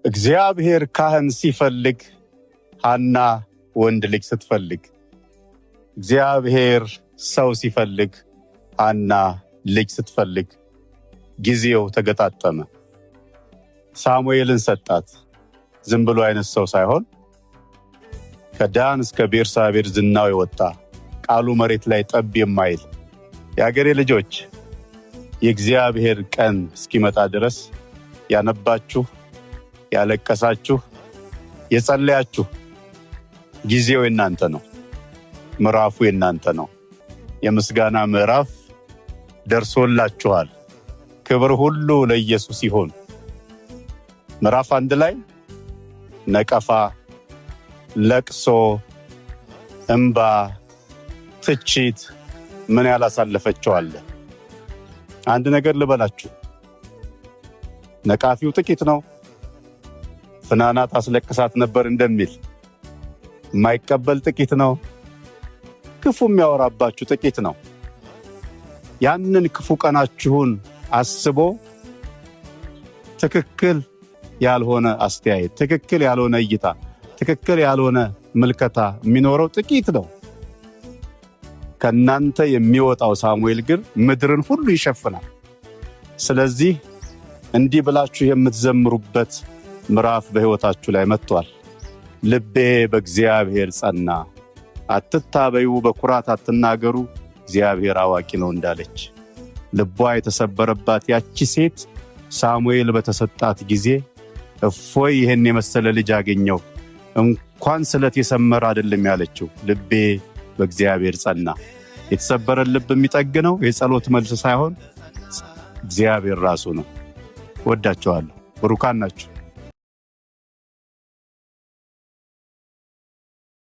እግዚአብሔር ካህን ሲፈልግ ሐና ወንድ ልጅ ስትፈልግ፣ እግዚአብሔር ሰው ሲፈልግ ሐና ልጅ ስትፈልግ ጊዜው ተገጣጠመ። ሳሙኤልን ሰጣት። ዝም ብሎ አይነት ሰው ሳይሆን ከዳን እስከ ቤርሳቤህ ዝናው የወጣ ቃሉ መሬት ላይ ጠብ የማይል የአገሬ ልጆች የእግዚአብሔር ቀን እስኪመጣ ድረስ ያነባችሁ፣ ያለቀሳችሁ፣ የጸለያችሁ ጊዜው የናንተ ነው። ምዕራፉ የናንተ ነው። የምስጋና ምዕራፍ ደርሶላችኋል። ክብር ሁሉ ለኢየሱስ ይሁን። ምዕራፍ 1 ላይ ነቀፋ፣ ለቅሶ፣ እንባ፣ ትችት ምን ያላሳለፈችው አለ። አንድ ነገር ልበላችሁ፣ ነቃፊው ጥቂት ነው። ፍናናት አስለቅሳት ነበር እንደሚል የማይቀበል ጥቂት ነው። ክፉ የሚያወራባችሁ ጥቂት ነው። ያንን ክፉ ቀናችሁን አስቦ ትክክል ያልሆነ አስተያየት፣ ትክክል ያልሆነ እይታ፣ ትክክል ያልሆነ ምልከታ የሚኖረው ጥቂት ነው። ከናንተ የሚወጣው ሳሙኤል ግን ምድርን ሁሉ ይሸፍናል። ስለዚህ እንዲህ ብላችሁ የምትዘምሩበት ምዕራፍ በሕይወታችሁ ላይ መጥቷል። ልቤ በእግዚአብሔር ጸና፣ አትታበዩ፣ በኩራት አትናገሩ፣ እግዚአብሔር አዋቂ ነው እንዳለች ልቧ የተሰበረባት ያቺ ሴት ሳሙኤል በተሰጣት ጊዜ እፎይ ይህን የመሰለ ልጅ አገኘው፣ እንኳን ስለት የሰመረ አይደለም ያለችው። ልቤ በእግዚአብሔር ጸና። የተሰበረን ልብ የሚጠግነው የጸሎት መልስ ሳይሆን እግዚአብሔር ራሱ ነው። ወዳችኋለሁ። ብሩካን ናችሁ።